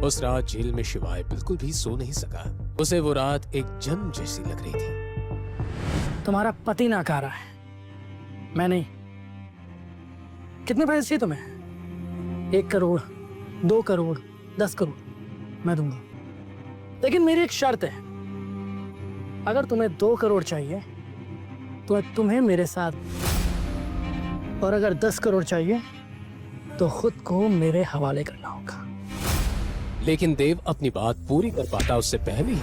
उस रात जेल में शिवाय बिल्कुल भी सो नहीं सका। उसे वो रात एक जन्म जैसी लग रही थी। तुम्हारा पति नाकारा है, मैं नहीं। कितने पैसे चाहिए तुम्हें? 1 करोड़, 2 करोड़, 10 करोड़ मैं दूंगा, लेकिन मेरी एक शर्त है। अगर तुम्हें 2 करोड़ चाहिए तो तुम्हें मेरे साथ, और अगर 10 करोड़ चाहिए तो खुद को मेरे हवाले करना होगा। लेकिन देव अपनी बात पूरी कर पाता उससे पहले ही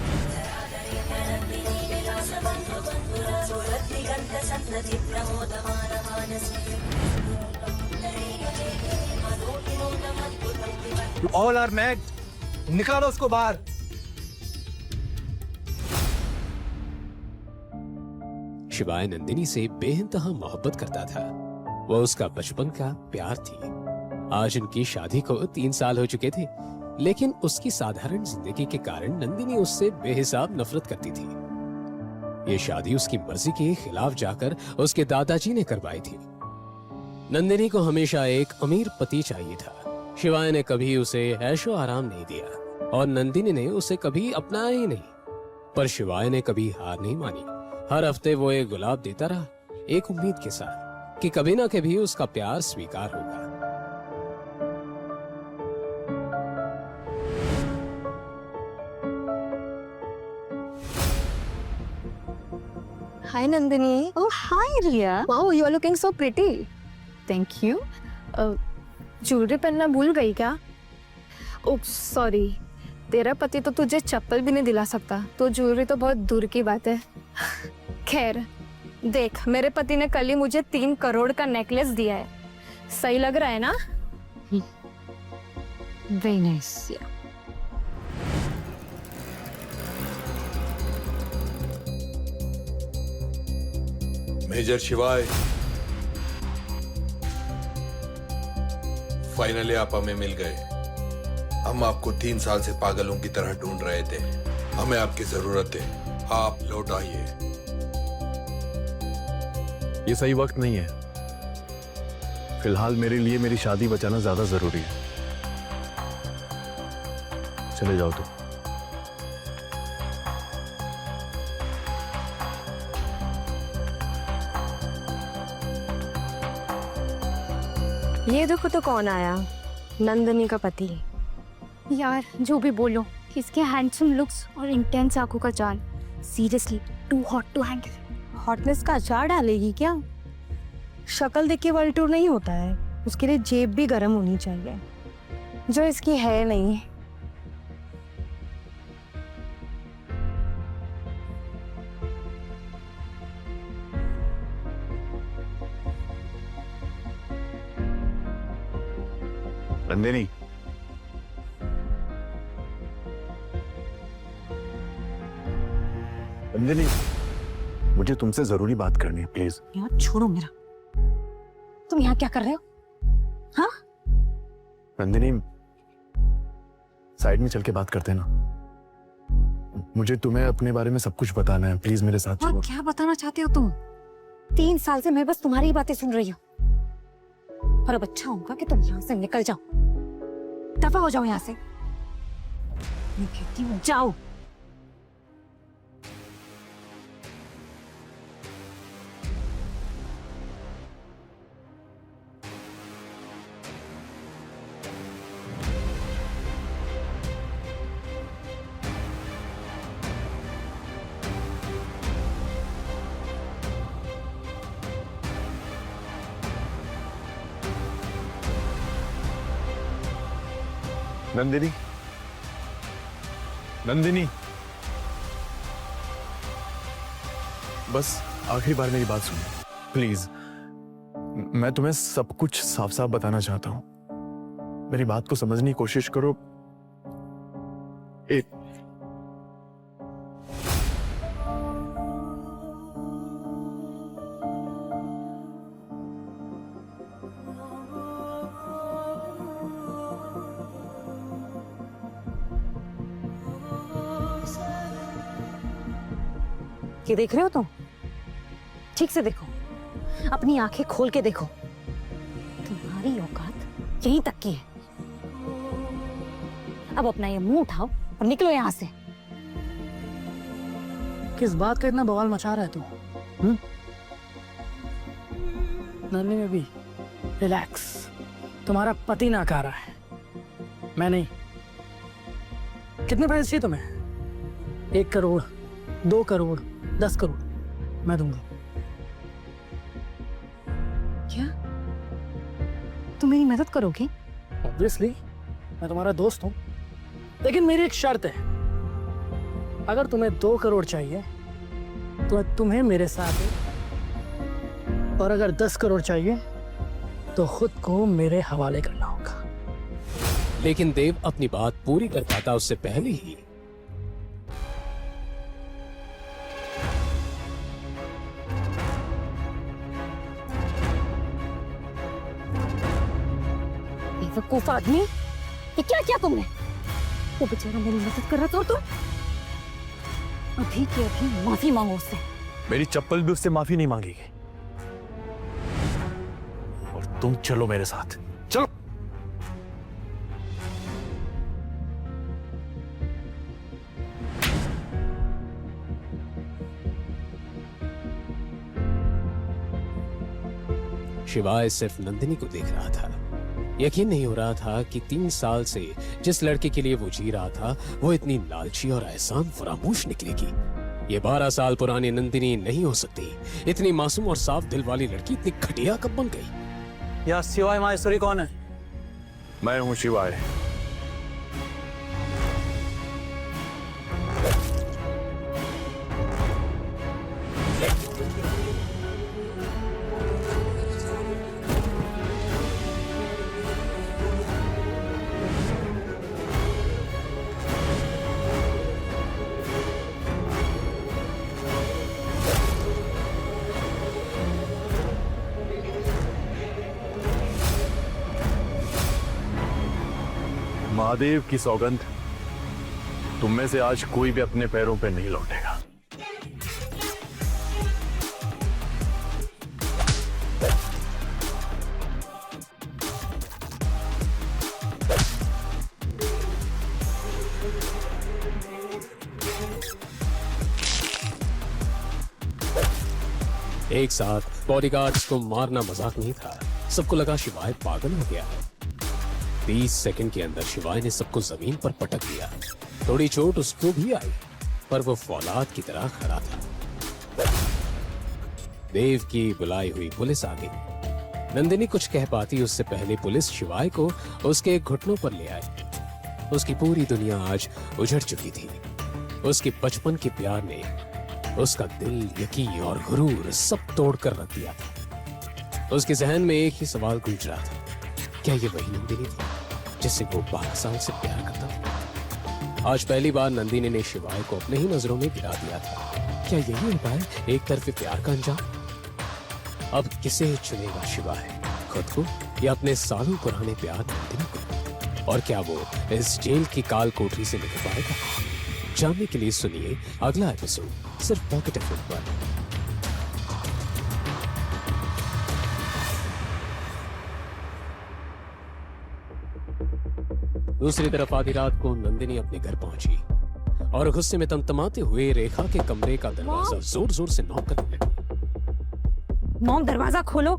ऑल आर मैड, निकालो उसको बाहर। शिवाय नंदिनी से बेइंतहा मोहब्बत करता था। वह उसका बचपन का प्यार थी। आज उनकी शादी को 3 साल हो चुके थे, लेकिन उसकी साधारण जिंदगी के कारण नंदिनी उससे बेहिसाब नफरत करती थी। ये शादी उसकी मर्जी के खिलाफ जाकर उसके दादाजी ने करवाई थी। नंदिनी को हमेशा एक अमीर पति चाहिए था। शिवाय ने कभी उसे ऐशो आराम नहीं दिया और नंदिनी ने उसे कभी अपनाया ही नहीं। पर शिवाय ने कभी हार नहीं मानी। हर हफ्ते वो एक गुलाब देता रहा, एक उम्मीद के साथ कि कभी ना कभी उसका प्यार स्वीकार होगा। Hi Nandini. Oh, hi Riya. Wow, you are looking so pretty. Thank you. Jewellery पहनना भूल गई क्या? ओह सॉरी, तेरा पति तो तुझे चप्पल भी नहीं दिला सकता, तो ज्वेलरी तो बहुत दूर की बात है। खैर देख, मेरे पति ने कल ही मुझे 3 करोड़ का नेकलेस दिया है। सही लग रहा है ना? Very nice. Yeah. मेजर शिवाय, फाइनली आप हमें मिल गए। हम आपको 3 साल से पागलों की तरह ढूंढ रहे थे। हमें आपकी जरूरत है, आप लौट आइए। ये सही वक्त नहीं है। फिलहाल मेरे लिए मेरी शादी बचाना ज्यादा जरूरी है। चले जाओ तुम। ये देखो तो कौन आया, नंदिनी का पति। यार जो भी बोलो, इसके हैंडसम लुक्स और इंटेंस आंखों का जाल, seriously too hot to handle. Hotness का अचार डालेगी क्या? शक्ल देख के वर्ल्ड टूर नहीं होता है, उसके लिए जेब भी गर्म होनी चाहिए, जो इसकी है नहीं। नंदिनी, नंदिनी, मुझे तुमसे जरूरी बात करनी है, प्लीज। यार छोड़ो मेरा। तुम यहाँ क्या कर रहे हो? हाँ? नंदिनी, साइड में चल के बात करते हैं ना। मुझे तुम्हें अपने बारे में सब कुछ बताना है, प्लीज मेरे साथ चलो। क्या बताना चाहते हो तुम? 3 साल से मैं बस तुम्हारी ही बातें सुन रही हूँ, और अब अच्छा होगा कि तुम यहाँ से निकल जाओ। दफा हो जाओ यहाँ से। मैं कहती हूँ जाओ। नंदिनी, नंदिनी, बस आखिरी बार मेरी बात सुनो प्लीज। मैं तुम्हें सब कुछ साफ साफ बताना चाहता हूं। मेरी बात को समझने की कोशिश करो। एक ये देख रहे हो तुम? ठीक से देखो, अपनी आंखें खोल के देखो। तुम्हारी औकात यहीं तक की है। अब अपना ये मुंह उठाओ और निकलो यहाँ से। किस बात का इतना बवाल मचा रहा है तू? नन्ही में भी रिलैक्स। तुम्हारा पति नाकारा है, मैं नहीं। कितने पैसे चाहिए तुम्हें? 1 करोड़, 2 करोड़, 10 करोड़, मैं दूंगा। क्या तुम मेरी मदद करोगे? ऑब्वियसली, मैं तुम्हारा दोस्त हूं, लेकिन मेरी एक शर्त है। अगर तुम्हें 2 करोड़ चाहिए तो तुम्हें मेरे साथ है, और अगर 10 करोड़ चाहिए तो खुद को मेरे हवाले करना होगा। लेकिन देव अपनी बात पूरी कर पाता उससे पहले ही बेवकूफ आदमी, ये क्या किया तुमने? वो बेचारा मेरी मदद कर रहा था और तुम अभी के अभी माफी मांगो उससे। मेरी चप्पल भी उससे माफी नहीं मांगेगी। और तुम चलो मेरे साथ, चलो। शिवाय सिर्फ नंदिनी को देख रहा था। यकीन नहीं हो रहा था कि 3 साल से जिस लड़के के लिए वो जी रहा था वो इतनी लालची और एहसान फरामोश निकलेगी। ये 12 साल पुरानी नंदिनी नहीं हो सकती। इतनी मासूम और साफ दिल वाली लड़की इतनी घटिया कब बन गई? या शिवाय माहेश्वरी कौन है? मैं हूं शिवाय। महादेव की सौगंध, तुम में से आज कोई भी अपने पैरों पे नहीं लौटेगा। एक साथ बॉडीगार्ड्स को मारना मजाक नहीं था। सबको लगा शिवाय पागल हो गया है। 30 सेकंड के अंदर शिवाय ने सबको जमीन पर पटक दिया। थोड़ी चोट उसको भी आई, पर वो फौलाद की तरह खड़ा था। देव की बुलाई हुई पुलिस आ गई। नंदिनी कुछ कह पाती उससे पहले पुलिस शिवाय को उसके घुटनों पर ले आई। उसकी पूरी दुनिया आज उजड़ चुकी थी। उसके बचपन के प्यार ने उसका दिल, यकीन और गुरूर सब तोड़ कर रख दिया था। उसके जहन में एक ही सवाल गूंज रहा था, क्या ये वही नंदिनी थी जिससे वो 12 साल से प्यार करता था? आज पहली बार नंदिनी ने शिवाय को अपने ही नजरों में गिरा दिया था। क्या यही होता है एक तरफे प्यार का अंजाम? अब किसे चुनेगा शिवाय, खुद को या अपने सालों पुराने प्यार नंदिनी को? और क्या वो इस जेल की काल कोठरी से निकल पाएगा? जानने के लिए सुनिए अगला एपिसोड सिर्फ पॉकेट एफएम पर। दूसरी तरफ आधी रात को नंदिनी अपने घर पहुंची और गुस्से में तमतमाते हुए रेखा के कमरे का दरवाजा जोर जोर से नॉक करने लगी। मॉम, दरवाजा खोलो।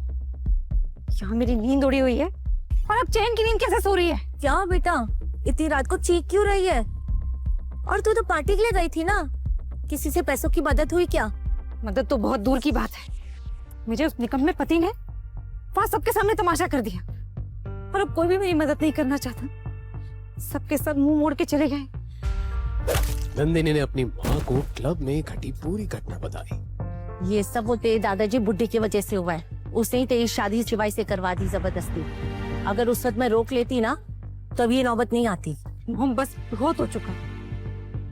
यहाँ मेरी नींद उड़ी हुई है और अब चैन की नींद कैसे सो रही है? क्या बेटा, इतनी रात को चीख क्यों रही है? और तू तो पार्टी के लिए गई थी ना, किसी से पैसों की मदद हुई क्या? मदद तो बहुत दूर की बात है। मुझे उस निकम्मे पति ने वहां सबके सामने तमाशा कर दिया और अब कोई भी मेरी मदद नहीं करना चाहता। सबके सब मुंह मोड़ के चले गए। नंदिनी ने अपनी माँ को क्लब में घटी पूरी घटना बताई। ये सब वो तेरे दादाजी बुड्ढे की वजह से हुआ है। उसने ही तेरी शादी शिवाय से करवा दी जबरदस्ती। अगर उस वक्त मैं रोक लेती ना, तब ये नौबत नहीं आती। मोहम, बस बहुत हो चुका।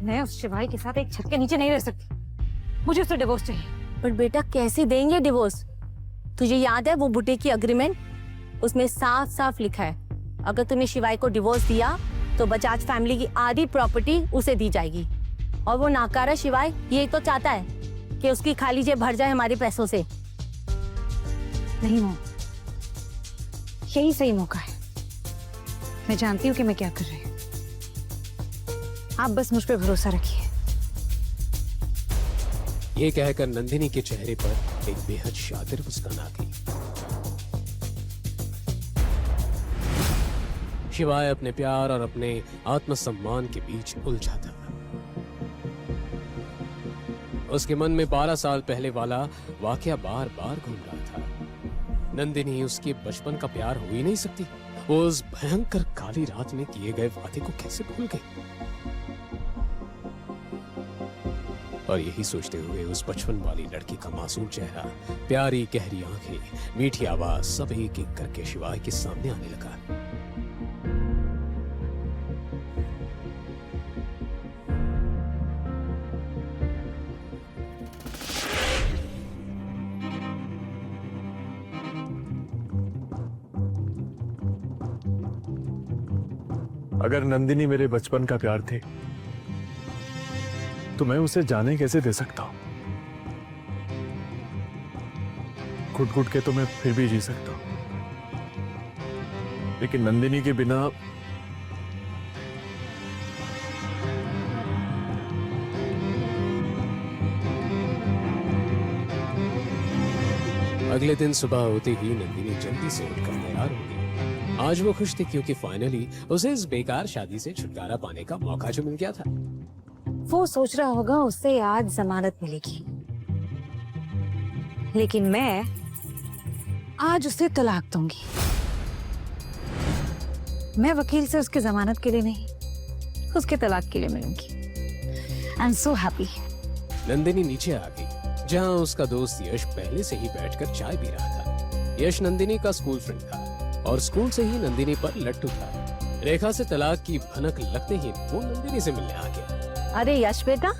मैं उस शिवाय के साथ एक छत के नीचे नहीं रह सकती। मुझे उससे डिवोर्स चाहिए। पर बेटा, कैसे देंगे डिवोर्स? तुझे याद है वो बुड्ढे की अग्रीमेंट? उसमें साफ साफ लिखा है, अगर तूने शिवाय को डिवोर्स दिया तो बजाज फैमिली की आधी प्रॉपर्टी उसे दी जाएगी। और वो नाकारा शिवाय ये तो चाहता है कि उसकी खाली जेब भर जाए हमारे पैसों से। नहीं मोम, यही सही मौका है। मैं जानती हूँ कि मैं क्या कर रही हूँ। आप बस मुझ पे भरोसा रखिए। ये कहकर नंदिनी के चेहरे पर एक बेहद शातिर मुस्कान आ गई। शिवाय अपने प्यार और अपने आत्मसम्मान के बीच उलझा था। उसके मन में 12 साल पहले वाला वाकया बार बार घूम रहा था। नंदिनी उसके बचपन का प्यार हो ही नहीं सकती। वो उस भयंकर काली रात में किए गए वादे को कैसे भूल गई? और यही सोचते हुए उस बचपन वाली लड़की का मासूम चेहरा, प्यारी गहरी आंखें, मीठी आवाज सब एक एक करके शिवाय के सामने आने लगा। अगर नंदिनी मेरे बचपन का प्यार थी तो मैं उसे जाने कैसे दे सकता हूं? घुट घुट के तो मैं फिर भी जी सकता हूं, लेकिन नंदिनी के बिना अगले दिन सुबह होते ही नंदिनी जल्दी से उठकर तैयार हो गई। आज वो खुश थी क्योंकि फाइनली उसे इस बेकार शादी से छुटकारा पाने का मौका जो मिल गया था। वो सोच रहा होगा उससे आज जमानत मिलेगी, लेकिन मैं आज उसे तलाक दूंगी। मैं वकील से उसके जमानत के लिए नहीं, उसके तलाक के लिए मिलूंगी। I am so happy. Nandini नीचे आ गई जहां उसका दोस्त यश पहले से ही बैठकर चाय पी रहा था। यश नंदिनी का स्कूल फ्रेंड था और स्कूल से ही नंदिनी पर लट्टू था। रेखा से तलाक की भनक लगते ही वो नंदिनी से मिलने आ गया। अरे यश बेटा,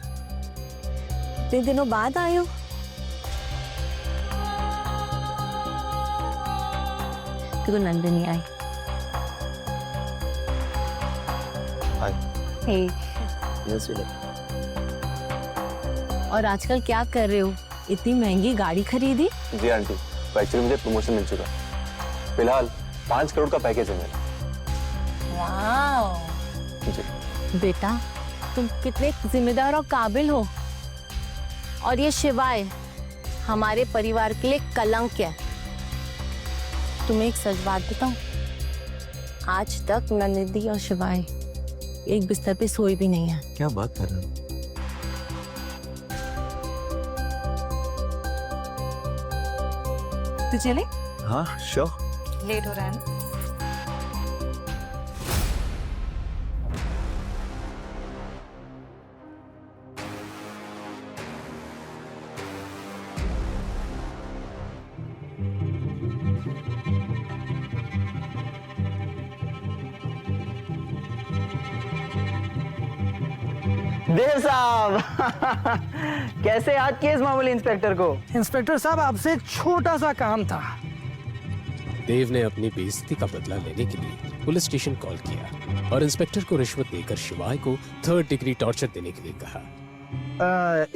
इतने दिनों बाद आए हो। क्यों नंदिनी आई? हे। और आजकल क्या कर रहे हो? इतनी महंगी गाड़ी खरीदी? जी आंटी, एक्चुअली मुझे प्रमोशन मिल चुका। फिलहाल 5 करोड़ का पैकेज है मेरा। वाह। जी। बेटा तुम कितने जिम्मेदार और काबिल हो। और ये शिवाय हमारे परिवार के लिए कलंक है। तुम्हें एक सच बात बताऊं, आज तक नंदिनी और शिवाय एक बिस्तर पे सोए भी नहीं है। क्या बात कर रहे हो? तो चले? हाँ श्योर। लेट हो रहा है ना? देव साहब कैसे याद किए इस मामूली इंस्पेक्टर को? इंस्पेक्टर साहब, आपसे एक छोटा सा काम था। देव ने अपनी बेइज्जती का बदला लेने के लिए पुलिस स्टेशन कॉल किया और इंस्पेक्टर को रिश्वत देकर शिवाय को 3rd डिग्री टॉर्चर देने के लिए कहा।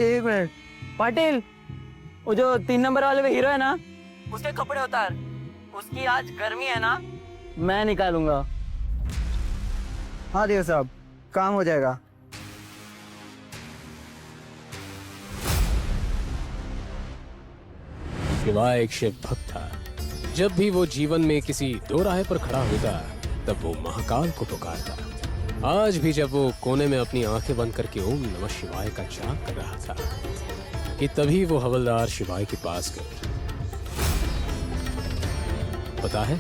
1 मिनट पाटिल, वो जो 3 नंबर वाले में हीरो है ना, उसके कपड़े उतार। उसकी आज गर्मी है ना, मैं निकालूंगा। हाँ देव साहब, काम हो जाएगा। शिवाय एक शिव भक्त था। जब भी वो जीवन में किसी दो राह पर खड़ा होता तब वो महाकाल को पुकारता। आज भी जब वो कोने में अपनी आंखें बंद करके ओम नमः शिवाय का जाप कर रहा था कि तभी वो हवलदार शिवाय के पास गए। पता है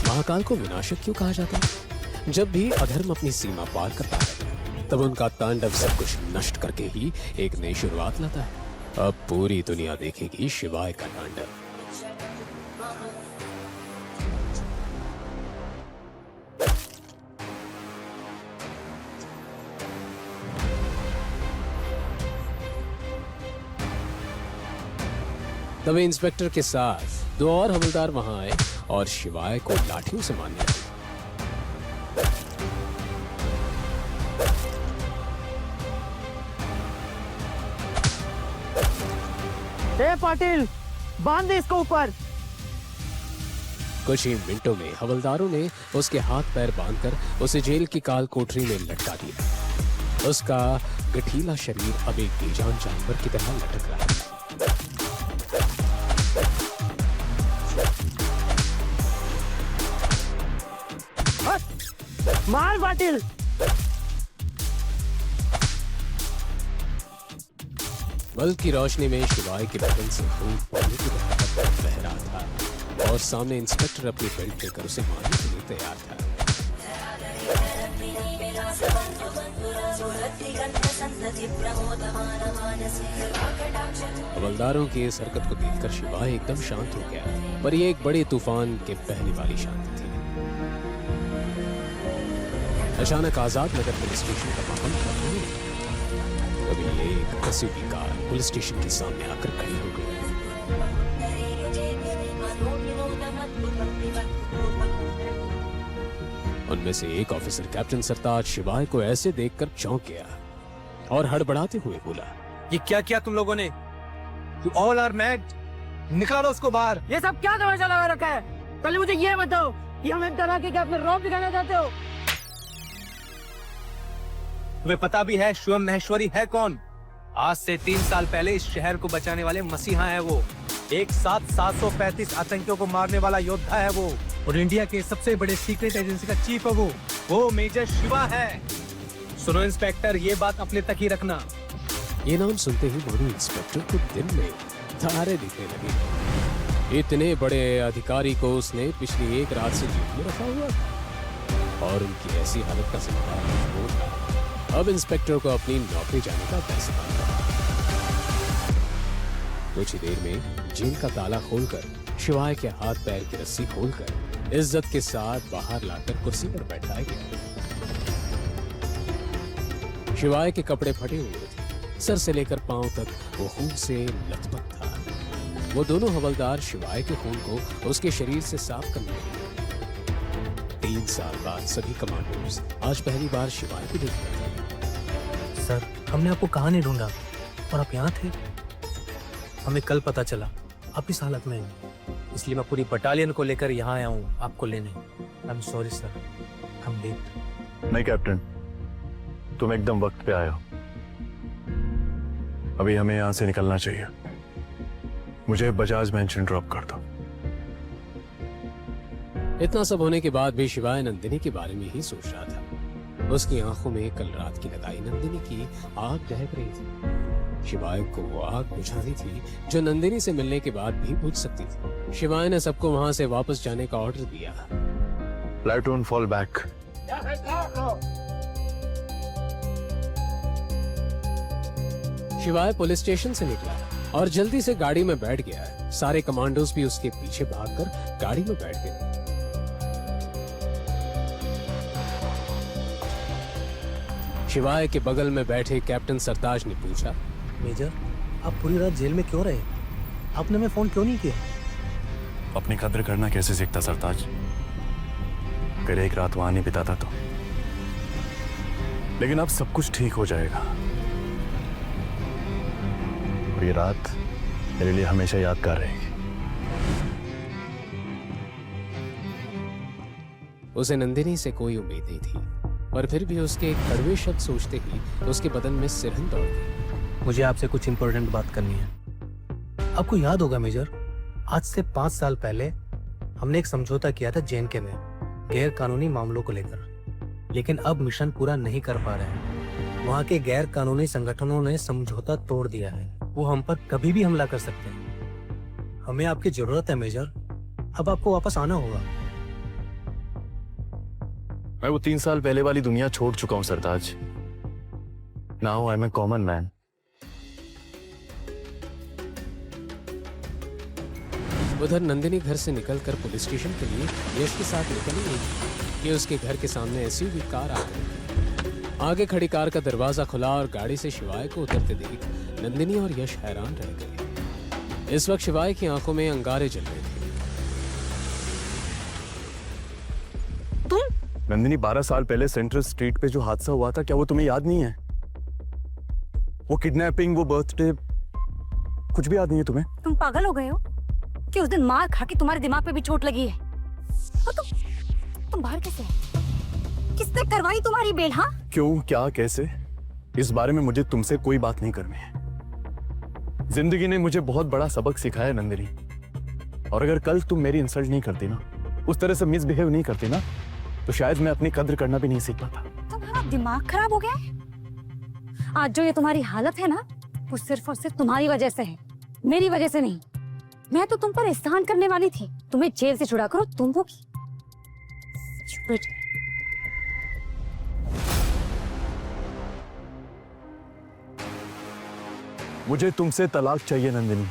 महाकाल को विनाशक क्यों कहा जाता है? जब भी अधर्म अपनी सीमा पार करता है तब उनका तांडव सब कुछ नष्ट करके ही एक नई शुरुआत लाता है। अब पूरी दुनिया देखेगी शिवाय का तांडव। तभी इंस्पेक्टर के साथ 2 और हवलदार वहां आए और शिवाय को लाठियों से मारने लगे। पाटिल, बांध दे इसको ऊपर। कुछ ही मिनटों में हवलदारों ने उसके हाथ पैर बांधकर उसे जेल की काल कोठरी में लटका दिया। उसका गठीला शरीर अब एक बेजान जानवर की तरह लटक रहा है। मार पाटिल। बल्ब की रोशनी में शिवाय के बदन से खून पानी की तरह बह रहा था और सामने इंस्पेक्टर अपनी बेल्ट लेकर उसे मारने के लिए तैयार था। हवलदारों की इस हरकत को देखकर शिवाय एकदम शांत हो गया, पर ये एक बड़े तूफान के पहले वाली शांति थी। अचानक आजाद नगर पुलिस स्टेशन का माहौल बदल गया। तभी एक एसयूवी कार पुलिस स्टेशन के सामने आकर खड़ी हो गई। उनमें से एक ऑफिसर कैप्टन सरताज शिवाय को ऐसे देखकर चौंक गया और हड़बड़ाते हुए बोला, ये क्या किया तुम लोगों ने? You all are mad. निकालो उसको बाहर। ये सब क्या तमाशा लगा रखा है? पहले मुझे ये बताओ कि हमें डरा के क्या अपने रौब दिखाना चाहते हो? तुम्हें पता भी है शिवम महेश्वरी है कौन? आज से 3 साल पहले इस शहर को बचाने वाले मसीहा है वो। एक साथ 735 आतंकियों को मारने वाला योद्धा है वो, और इंडिया के सबसे बड़े सीक्रेट एजेंसी का चीफ है वो मेजर शिवा है। सुनो इंस्पेक्टर, ये बात अपने तक ही रखना। ये नाम सुनते ही दोनों इंस्पेक्टर को दिन में तारे दिखने लगे। इतने बड़े अधिकारी को उसने पिछली एक रात से जेल में रखा हुआ था और उनकी ऐसी हालत का जिम्मेदार वो था। अब इंस्पेक्टर को अपनी नौकरी जाने का फैसला था। कुछ ही देर में जेल का ताला खोलकर शिवाय के हाथ पैर की रस्सी खोलकर इज्जत के साथ बाहर लाकर कुर्सी पर बैठाया गया। शिवाय के कपड़े फटे हुए थे, सर से लेकर पांव तक वो खून से लथपथ था। वो दोनों हवलदार शिवाय के खून को उसके शरीर से साफ करने लगे। 3 साल बाद सभी कमांडोज आज पहली बार शिवाय को देख रहे थे। सर, हमने आपको कहाँ नहीं ढूंढा और आप यहाँ थे। हमें कल पता चला आप इस हालत में हैं, इसलिए मैं पूरी बटालियन को लेकर यहाँ आया हूँ आपको लेने। आई एम सॉरी सर, हम लेट। नहीं कैप्टन, तुम एकदम वक्त पे आए हो। अभी हमें यहाँ से निकलना चाहिए। मुझे बजाज मेंशन ड्रॉप कर दो। इतना सब होने के बाद भी शिवाय नंदिनी के बारे में ही सोच रहा था। उसकी आंखों में कल रात की लगाई नंदिनी की आग दहक रही थी। शिवाय को वो आग बुझानी थी जो नंदिनी से मिलने के बाद भी बुझ सकती थी। शिवाय ने सबको वहां से वापस जाने का ऑर्डर दिया। Platoon fall back. शिवाय पुलिस स्टेशन से निकला और जल्दी से गाड़ी में बैठ गया। सारे कमांडोज भी उसके पीछे भागकर गाड़ी में बैठ गए। शिवाय के बगल में बैठे कैप्टन सरताज ने पूछा, मेजर, आप पूरी रात जेल में क्यों रहे? आपने हमें फोन क्यों नहीं किया? अपनी कद्र करना कैसे सीखता सरताज? फिर एक रात वहां नहीं बिताता तो। लेकिन अब सब कुछ ठीक हो जाएगा और ये रात मेरे लिए हमेशा यादगार रहेगी। उसे नंदिनी से कोई उम्मीद नहीं थी, पर फिर भी उसके कड़वे शब्द सोचते ही उसके बदन में सिरहन दौड़ गई। मुझे आपसे कुछ इंपॉर्टेंट बात करनी है। आपको याद होगा मेजर, आज से 5 साल पहले हमने एक समझौता किया था जेएनके में गैर कानूनी मामलों को लेकर, लेकिन अब मिशन पूरा नहीं कर पा रहे हैं। वहाँ के गैर कानूनी संगठनों ने समझौता तोड़ दिया है। वो हम पर कभी भी हमला कर सकते हैं। हमें आपकी जरूरत है मेजर, अब आपको वापस आना होगा। मैं वो 3 साल पहले वाली दुनिया छोड़ चुका हूं Sartaj. Now I am a common man. उधर नंदिनी घर से निकलकर पुलिस स्टेशन के लिए यश के साथ निकली गई कि उसके घर के सामने एसयूवी कार आ गई। आगे खड़ी कार का दरवाजा खुला और गाड़ी से शिवाय को उतरते देख नंदिनी और यश हैरान रह गए। इस वक्त शिवाय की आंखों में अंगारे जल रहे थे। नंदिनी, 12 साल पहले सेंट्रल स्ट्रीट पे जो हादसा हुआ था, क्या वो तुम्हें याद नहीं है? वो किडनैपिंग, वो बर्थडे, कुछ भी याद नहीं है तुम्हें? तुम पागल हो गए हो कि उस दिन मार खा के तुम्हारे दिमाग पे भी चोट लगी है? और तुम बाहर कैसे? किसने करवाई तुम्हारी बेल? हाँ, क्यों, क्या, कैसे? इस बारे में मुझे तुमसे कोई बात नहीं करनी है। जिंदगी ने मुझे बहुत बड़ा सबक सिखाया नंदिनी, और अगर कल तुम मेरी इंसल्ट नहीं करती ना, उस तरह से मिसबिहेव नहीं करती ना, तो शायद मैं अपनी कद्र करना भी नहीं सीख पाता। तुम्हारा दिमाग खराब हो गया है? आज जो ये तुम्हारी हालत है ना, वो सिर्फ और सिर्फ तुम्हारी वजह से है, मेरी वजह से नहीं। मैं तो तुम पर एहसान करने वाली थी, तुम्हें जेल से छुड़ा करो तुम वो की। Stupid. मुझे तुमसे तलाक चाहिए नंदिनी,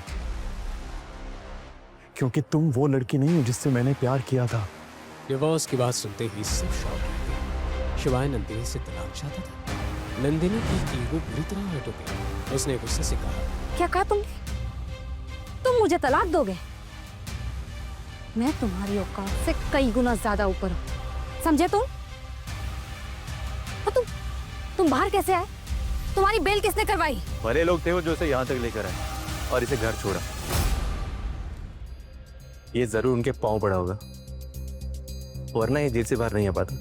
क्योंकि तुम वो लड़की नहीं हो जिससे मैंने प्यार किया था। डिवोर्स की बात सुनते ही सब शॉक रह गए। शिवाय नंदिनी से तलाक चाहता था। नंदिनी की ईगो बुरी तरह हट गई। उसने गुस्से से कहा, क्या कहा तुमने? तुम मुझे तलाक दोगे? मैं तुम्हारी औकात से कई गुना ज्यादा ऊपर हूँ, समझे तुम? और तुम बाहर कैसे आए? तुम्हारी बेल किसने करवाई? बड़े लोग थे वो जो इसे यहाँ तक लेकर आए और इसे घर छोड़ा। ये जरूर उनके पांव पड़ा होगा, वरना ये जेल से बाहर नहीं आ पाता।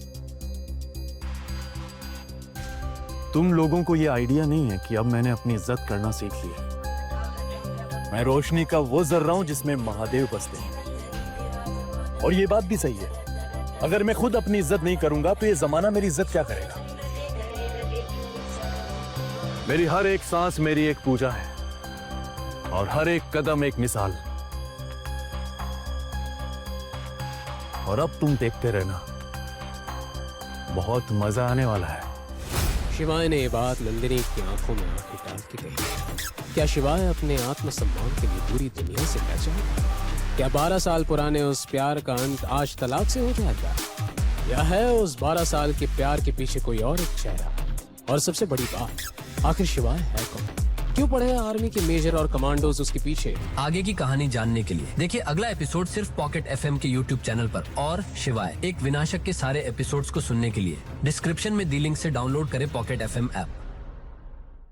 तुम लोगों को ये आइडिया नहीं है कि अब मैंने अपनी इज्जत करना सीख ली है। मैं रोशनी का वो जर्रा हूं जिसमें महादेव बसते हैं। और ये बात भी सही है, अगर मैं खुद अपनी इज्जत नहीं करूंगा तो ये जमाना मेरी इज्जत क्या करेगा। मेरी हर एक सांस मेरी एक पूजा है, और हर एक कदम एक मिसाल। और अब तुम देखते रहना, बहुत मजा आने वाला है। शिवाय ने ये बात नंदिनी की आंखों में आंखें डाल के कही। क्या शिवाय अपने आत्मसम्मान के लिए पूरी दुनिया से लड़ जाएगा? क्या 12 साल पुराने उस प्यार का अंत आज तलाक से हो जाएगा? या है उस 12 साल के प्यार के पीछे कोई और एक चेहरा? और सबसे बड़ी बात, आखिर शिवाय है कौन? क्यों पड़े हैं आर्मी के मेजर और कमांडोज उसके पीछे? आगे की कहानी जानने के लिए देखिए अगला एपिसोड सिर्फ पॉकेट एफएम के यूट्यूब चैनल पर। और शिवाय एक विनाशक के सारे एपिसोड्स को सुनने के लिए डिस्क्रिप्शन में दी लिंक से डाउनलोड करें पॉकेट एफएम ऐप।